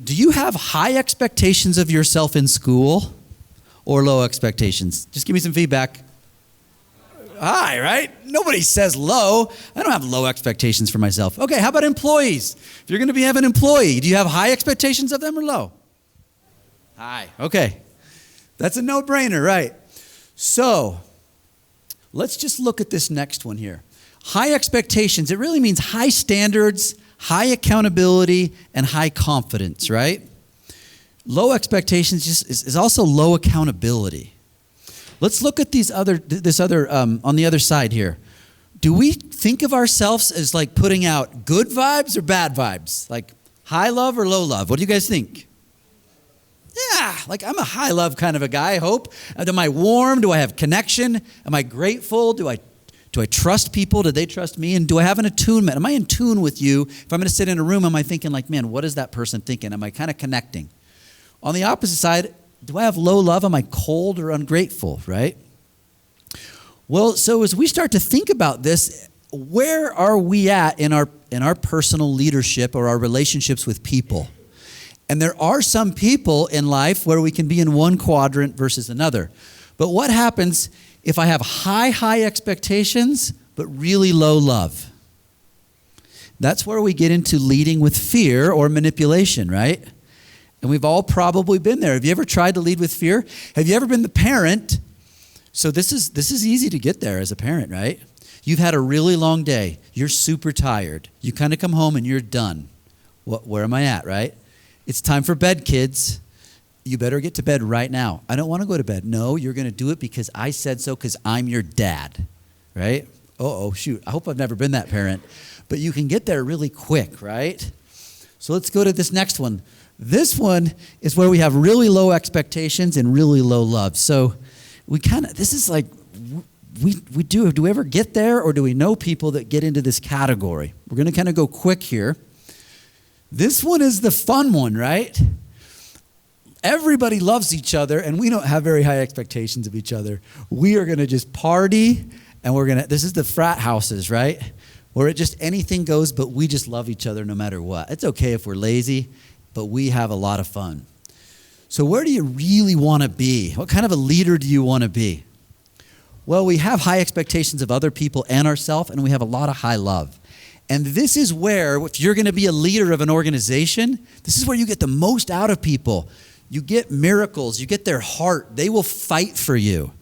do you have high expectations of yourself in school or low expectations? Just give me some feedback. High, right? Nobody says low. I don't have low expectations for myself. Okay, how about employees? If you're going to have an employee, do you have high expectations of them or low? High. Okay. That's a no-brainer, right? So let's just look at this next one here. High expectations, it really means high standards, high accountability, and high confidence, right? Low expectations is also low accountability. Let's look at this other on the other side here. Do we think of ourselves as like putting out good vibes or bad vibes? Like high love or low love? What do you guys think? Yeah, like I'm a high love kind of a guy, I hope. Am I warm? Do I have connection? Am I grateful? Do I trust people? Do they trust me? And do I have an attunement? Am I in tune with you? If I'm going to sit in a room, am I thinking like, man, what is that person thinking? Am I kind of connecting? On the opposite side, do I have low love? Am I cold or ungrateful, right? Well, so as we start to think about this, where are we at in our personal leadership or our relationships with people? And there are some people in life where we can be in one quadrant versus another. But what happens if I have high expectations but really low love? That's where we get into leading with fear or manipulation, right? And we've all probably been there. Have you ever tried to lead with fear? Have you ever been the parent? So this is easy to get there as a parent, right? You've had a really long day. You're super tired. You kind of come home and you're done. Where am I at, right? It's time for bed, kids. You better get to bed right now. I don't want to go to bed. No, you're going to do it because I said so, because I'm your dad, right? Oh, shoot. I hope I've never been that parent. But you can get there really quick, right? So let's go to this next one. This one is where we have really low expectations and really low love. So this is like, do we ever get there, or do we know people that get into this category? We're going to kind of go quick here. This one is the fun one, right? Everybody loves each other, and we don't have very high expectations of each other. We are going to just party, and this is the frat houses, right? Where anything goes, but we just love each other no matter what. It's okay if we're lazy, but we have a lot of fun. So where do you really want to be? What kind of a leader do you want to be? Well, we have high expectations of other people and ourselves, and we have a lot of high love. And this is where, if you're going to be a leader of an organization, this is where you get the most out of people. You get miracles. You get their heart. They will fight for you.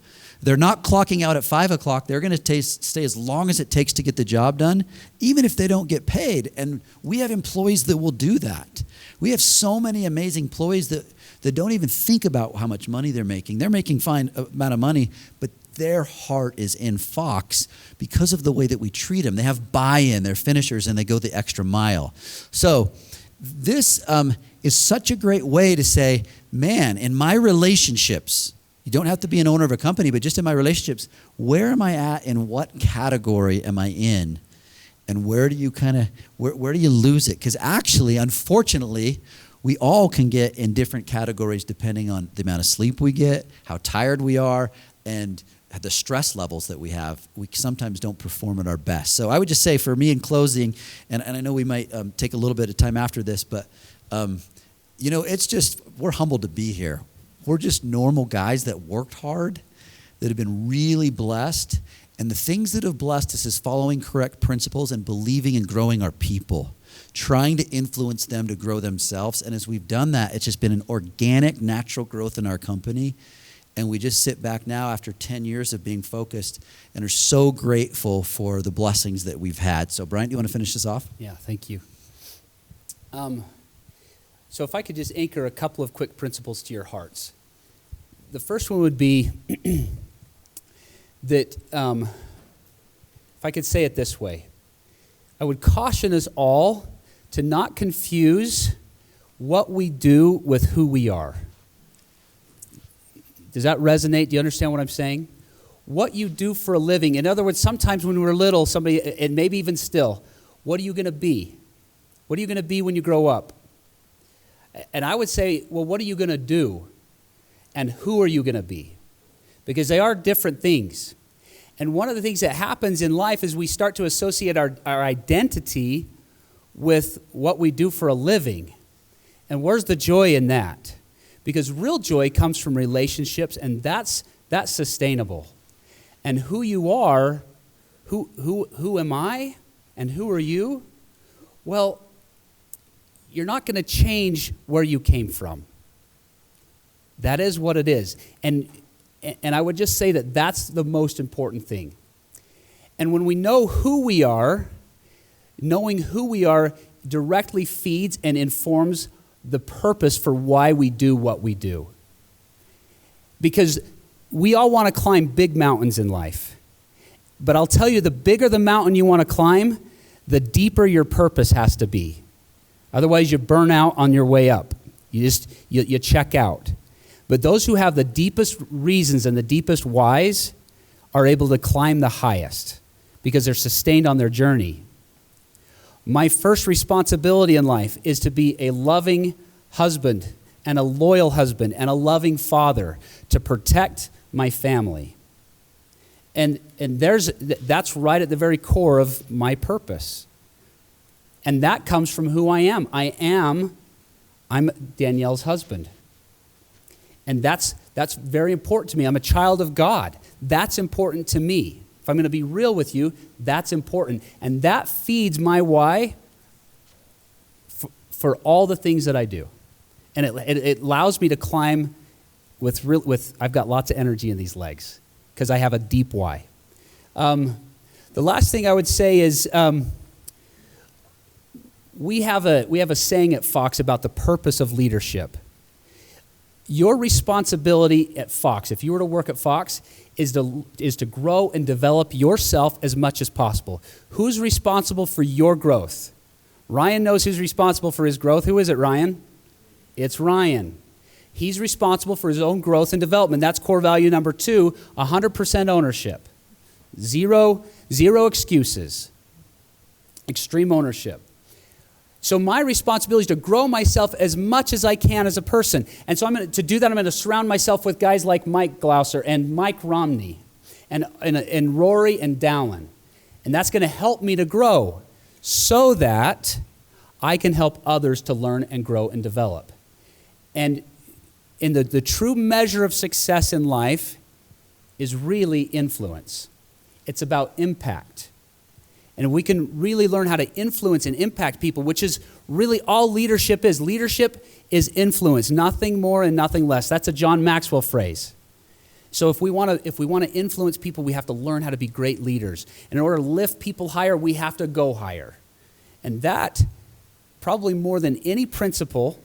They're not clocking out at 5 o'clock. They're going to stay as long as it takes to get the job done, even if they don't get paid. And we have employees that will do that. We have so many amazing employees that don't even think about how much money they're making. They're making fine amount of money, but their heart is in Fox because of the way that we treat them. They have buy-in, they're finishers, and they go the extra mile. So this is such a great way to say, man, in my relationships, you don't have to be an owner of a company, but just in my relationships, where am I at, and what category am I in? And where do you where do you lose it? Because actually, unfortunately, we all can get in different categories depending on the amount of sleep we get, how tired we are, and the stress levels that we have. We sometimes don't perform at our best. So I would just say, for me in closing, and I know we might take a little bit of time after this, but it's just, we're humbled to be here. We're just normal guys that worked hard, that have been really blessed. And the things that have blessed us is following correct principles and believing and growing our people. trying to influence them to grow themselves. And as we've done that, it's just been an organic, natural growth in our company. And we just sit back now after 10 years of being focused and are so grateful for the blessings that we've had. So, Bryant, do you want to finish this off? Yeah, thank you. So if I could just anchor a couple of quick principles to your hearts. The first one would be that, if I could say it this way, I would caution us all to not confuse what we do with who we are. Does that resonate? Do you understand what I'm saying? What you do for a living. In other words, sometimes when we're little, somebody, and maybe even still, what are you going to be? What are you going to be when you grow up? And I would say, well, what are you going to do? And who are you going to be? Because they are different things. And one of the things that happens in life is we start to associate our identity with what we do for a living. And where's the joy in that? Because real joy comes from relationships, and that's sustainable. And who you are, who am I, and who are you? Well, you're not going to change where you came from. That is what it is. And I would just say that that's the most important thing. And when we know who we are, knowing who we are directly feeds and informs the purpose for why we do what we do. Because we all want to climb big mountains in life. But I'll tell you, the bigger the mountain you want to climb, the deeper your purpose has to be. Otherwise, you burn out on your way up. You check out. But those who have the deepest reasons and the deepest whys are able to climb the highest because they're sustained on their journey. My first responsibility in life is to be a loving husband and a loyal husband and a loving father to protect my family. And that's right at the very core of my purpose. And that comes from who I am. I'm Danielle's husband. And that's very important to me. I'm a child of God. That's important to me. If I'm going to be real with you, that's important. And that feeds my why for all the things that I do. And it allows me to climb with I've got lots of energy in these legs because I have a deep why. The last thing I would say is we have a saying at Fox about the purpose of leadership. Your responsibility at Fox, if you were to work at Fox, is to grow and develop yourself as much as possible. Who's responsible for your growth? Ryan knows who's responsible for his growth. Who is it, Ryan? It's Ryan. He's responsible for his own growth and development. That's core value number 2, 100% ownership. Zero excuses. Extreme ownership. So my responsibility is to grow myself as much as I can as a person. And so to do that, I'm going to surround myself with guys like Mike Glauser and Mike Romney and Rory and Dallin. And that's going to help me to grow so that I can help others to learn and grow and develop. And in the true measure of success in life is really influence. It's about impact. And we can really learn how to influence and impact people, which is really all leadership is. Leadership is influence, nothing more and nothing less. That's a John Maxwell phrase. So if we want to influence people, we have to learn how to be great leaders. And in order to lift people higher, we have to go higher. And that, probably more than any principle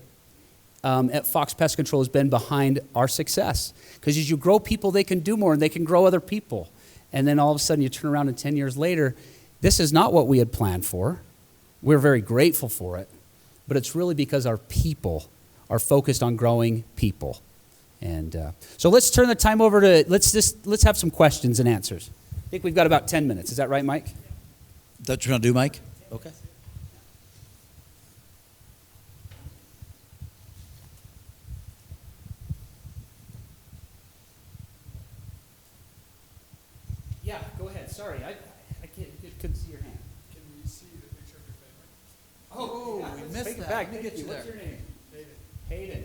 at Fox Pest Control, has been behind our success. Because as you grow people, they can do more and they can grow other people. And then all of a sudden you turn around and 10 years later, this is not what we had planned for. We're very grateful for it, but it's really because our people are focused on growing people. And so let's turn the time over to, let's have some questions and answers. I think we've got about 10 minutes. Is that right, Mike? That's what you're going to do, Mike? Okay. Yeah, go ahead. Sorry, I couldn't see your hand. Can we see the picture of your family? Oh, yeah, we let's missed take it that. back. Let me Thank get you What's there. your name? Hayden.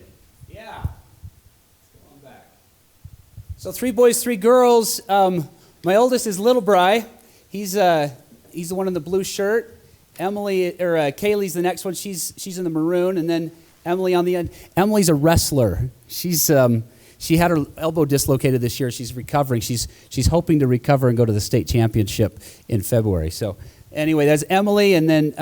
Yeah. Let's go on back. So 3 boys, 3 girls. My oldest is Little Bry. He's the one in the blue shirt. Kaylee's the next one. She's in the maroon, and then Emily on the end. Emily's a wrestler. She had her elbow dislocated this year. She's recovering. She's hoping to recover and go to the state championship in February. So anyway, that's Emily, and then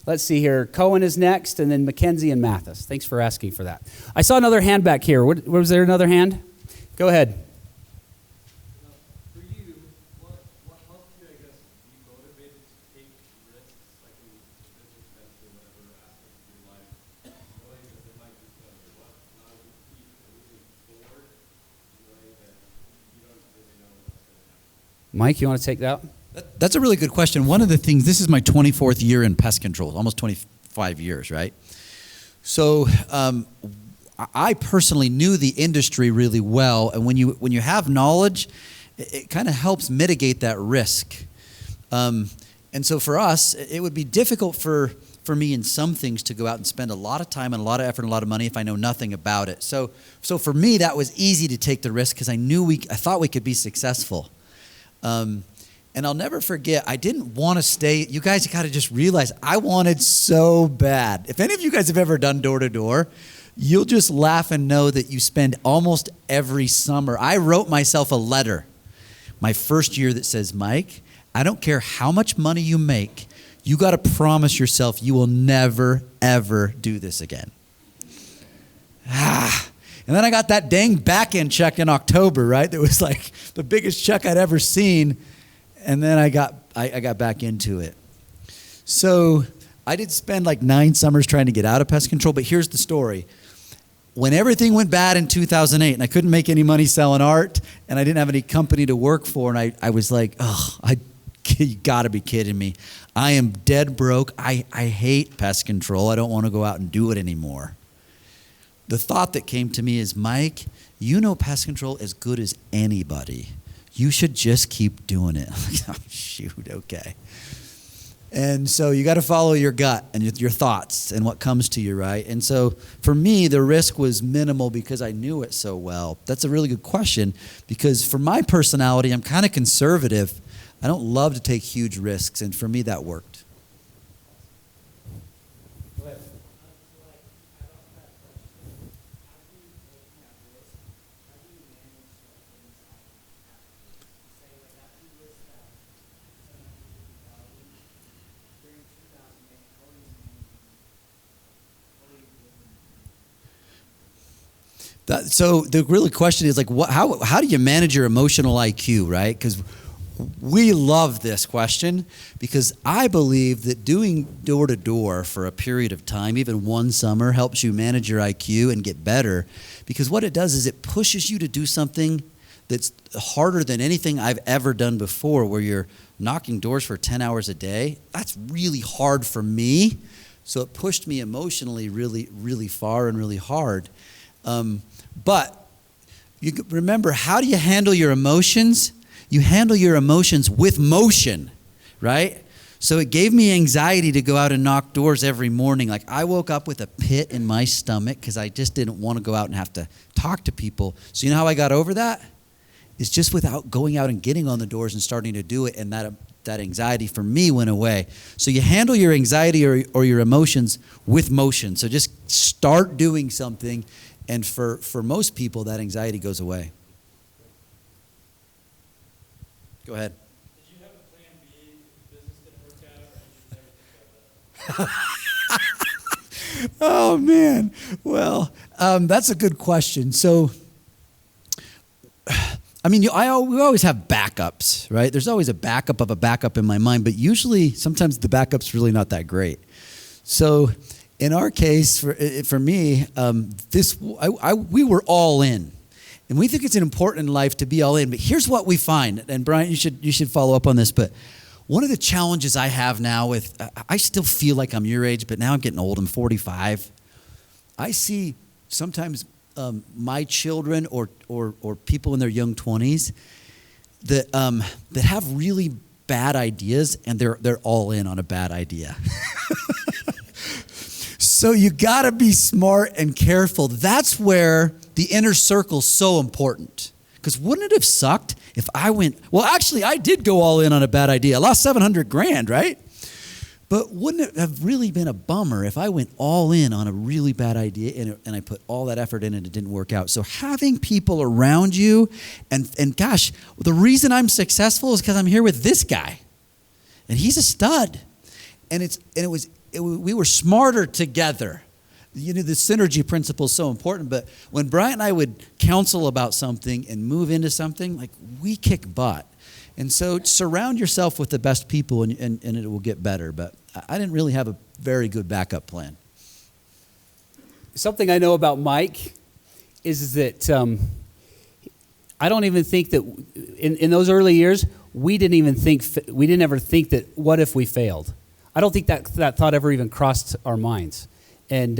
let's see here. Cohen is next, and then Mackenzie and Mathis. Thanks for asking for that. I saw another hand back here. Was there another hand? Go ahead. For you, what helped you, I guess, be motivated to take risks, like in business venture, whatever aspect of your life, knowing that there might be failure? What allowed you to keep moving forward, knowing that you don't really know what's going to happen? Mike, you want to take that? That's a really good question. One of the things, this is my 24th year in pest control, almost 25 years, right? So I personally knew the industry really well, and when you have knowledge, it kind of helps mitigate that risk. And so for us, it would be difficult for me in some things to go out and spend a lot of time and a lot of effort and a lot of money if I know nothing about it. So for me, that was easy to take the risk because I thought we could be successful. And I'll never forget, I didn't want to stay. You guys got to just realize I wanted so bad. If any of you guys have ever done door-to-door, you'll just laugh and know that you spend almost every summer. I wrote myself a letter my first year that says, Mike, I don't care how much money you make, you got to promise yourself you will never, ever do this again. And then I got that dang back-end check in October, right? That was like the biggest check I'd ever seen. And then I got back into it. So I did spend like 9 summers trying to get out of pest control, but here's the story. When everything went bad in 2008 and I couldn't make any money selling art and I didn't have any company to work for, and I was like, you gotta be kidding me. I am dead broke. I hate pest control. I don't want to go out and do it anymore. The thought that came to me is, Mike, you know pest control as good as anybody. You should just keep doing it. Oh, shoot, okay. And so you got to follow your gut and your thoughts and what comes to you, right? And so for me, the risk was minimal because I knew it so well. That's a really good question because for my personality, I'm kind of conservative. I don't love to take huge risks, and for me, that worked. So the real question is like, how do you manage your emotional IQ, right? Because we love this question because I believe that doing door-to-door for a period of time, even one summer, helps you manage your IQ and get better because what it does is it pushes you to do something that's harder than anything I've ever done before where you're knocking doors for 10 hours a day. That's really hard for me. So it pushed me emotionally really, really far and really hard. But you remember, how do you handle your emotions? You handle your emotions with motion, right? So it gave me anxiety to go out and knock doors every morning. Like I woke up with a pit in my stomach because I just didn't want to go out and have to talk to people. So you know how I got over that? It's just without going out and getting on the doors and starting to do it, and that anxiety for me went away. So you handle your anxiety or your emotions with motion. So just start doing something. And for most people, that anxiety goes away. Go ahead. Did you have a plan B if the business didn't work out, or you just never think about that? Oh, man. Well, that's a good question. So, I mean, we always have backups, right? There's always a backup of a backup in my mind, but usually, sometimes the backup's really not that great. So, in our case, for me, we were all in. And we think it's important in life to be all in. But here's what we find, and Bryant, you should follow up on this, but one of the challenges I have now I still feel like I'm your age, but now I'm getting old, I'm 45. I see sometimes my children or people in their young 20s that have really bad ideas, and they're all in on a bad idea. So you got to be smart and careful. That's where the inner circle's so important. Because wouldn't it have sucked if I went, well, actually, I did go all in on a bad idea. I lost $700,000, right? But wouldn't it have really been a bummer if I went all in on a really bad idea and I put all that effort in and it didn't work out? So having people around you, and gosh, the reason I'm successful is because I'm here with this guy, and he's a stud, and we were smarter together. You know, the synergy principle is so important. But when Bryant and I would counsel about something and move into something, like, we kick butt. And so surround yourself with the best people and it will get better. But I didn't really have a very good backup plan. Something I know about Mike is that I don't even think that in those early years, we didn't ever think that, what if we failed? I don't think that thought ever even crossed our minds. And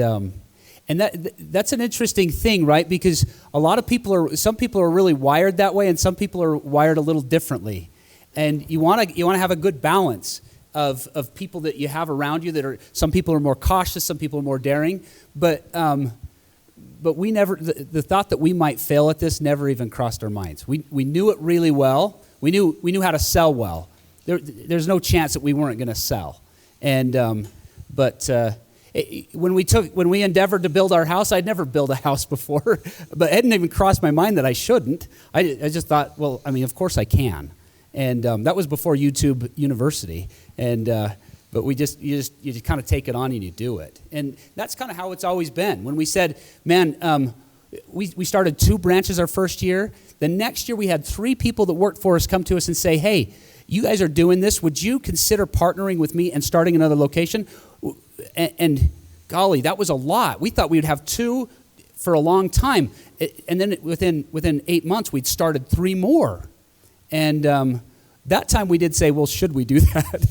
that's an interesting thing, right? Because some people are really wired that way, and some people are wired a little differently. And you want to have a good balance of people that you have around you. Some people are more cautious, some people are more daring. But we never, the thought that we might fail at this never even crossed our minds. We knew it really well. We knew how to sell well. There's no chance that we weren't going to sell. And when we endeavored to build our house, I'd never built a house before, but it hadn't even crossed my mind that I shouldn't. I just thought, well, I mean, of course I can. And that was before YouTube University. And but you just kind of take it on and you do it. And that's kind of how it's always been. When we said, man, we started 2 branches our first year. The next year we had 3 people that worked for us come to us and say, hey, you guys are doing this. Would you consider partnering with me and starting another location? And golly, that was a lot. We thought we would have 2 for a long time. And then within 8 months, we'd started 3 more. And that time we did say, well, should we do that?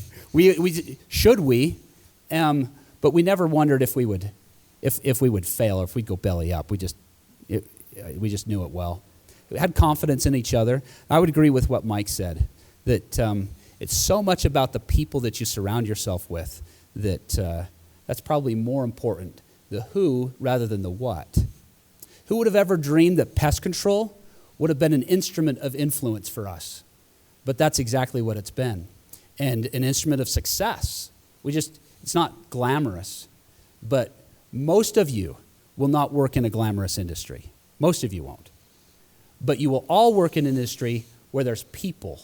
Should we? But we never wondered if we would fail or if we'd go belly up. We just knew it well. We had confidence in each other. I would agree with what Mike said, that it's so much about the people that you surround yourself with that's probably more important, the who rather than the what. Who would have ever dreamed that pest control would have been an instrument of influence for us? But that's exactly what it's been. And an instrument of success. It's not glamorous, but most of you will not work in a glamorous industry. Most of you won't. But you will all work in an industry where there's people.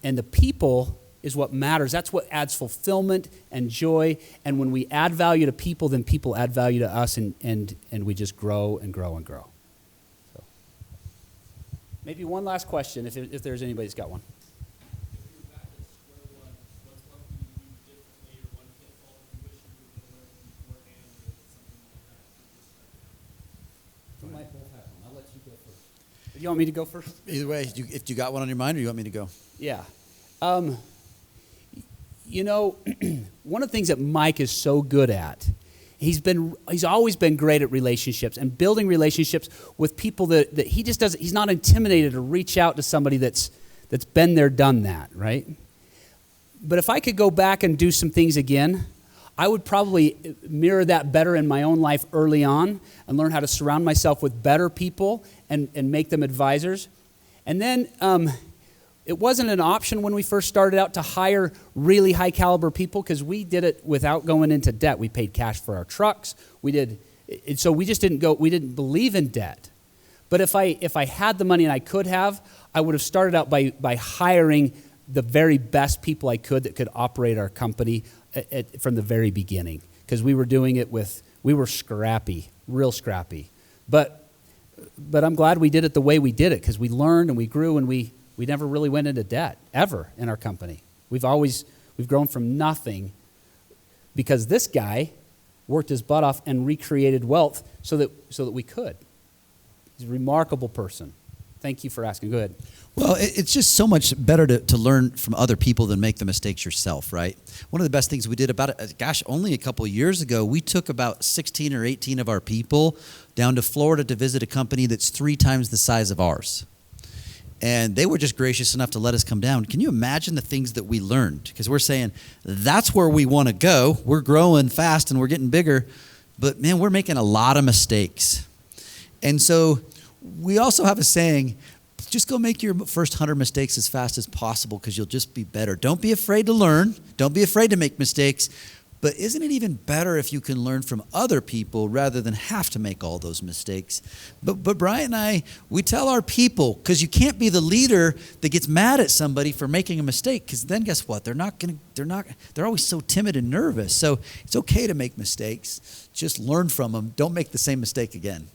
And the people is what matters. That's what adds fulfillment and joy. And when we add value to people, then people add value to us, and we just grow and grow and grow. So, maybe one last question, if there's anybody's got one. If you're back at square one, what's one thing you do differently or one pitfall you wish you would have learned beforehand or something like that? We might both have one. I'll let you go first. Do you want me to go first? Either way, if you got one on your mind, or you want me to go? Yeah. You know, one of the things that Mike is so good at, he's always been great at relationships and building relationships with people that he just doesn't, he's not intimidated to reach out to somebody that's been there, done that, right? But if I could go back and do some things again, I would probably mirror that better in my own life early on and learn how to surround myself with better people and make them advisors. And then it wasn't an option when we first started out to hire really high caliber people because we did it without going into debt. We paid cash for our trucks. So we just we didn't believe in debt. But if I had the money and I could have, I would have started out by hiring the very best people I could that could operate our company from the very beginning. Because we were doing it we were scrappy, real scrappy. But I'm glad we did it the way we did it because we learned and we grew and we never really went into debt, ever, in our company. We've grown from nothing because this guy worked his butt off and recreated wealth so that we could. He's a remarkable person. Thank you for asking. Go ahead. Well, it's just so much better to learn from other people than make the mistakes yourself, right? One of the best things we did only a couple of years ago, we took about 16 or 18 of our people down to Florida to visit a company that's 3 times the size of ours. And they were just gracious enough to let us come down. Can you imagine the things that we learned? Because we're saying, that's where we want to go. We're growing fast and we're getting bigger. But man, we're making a lot of mistakes. And so we also have a saying, just go make your first 100 mistakes as fast as possible because you'll just be better. Don't be afraid to learn. Don't be afraid to make mistakes. But isn't it even better if you can learn from other people rather than have to make all those mistakes? But Bryant and I, we tell our people, because you can't be the leader that gets mad at somebody for making a mistake, because then guess what? They're always so timid and nervous. So it's okay to make mistakes. Just learn from them. Don't make the same mistake again.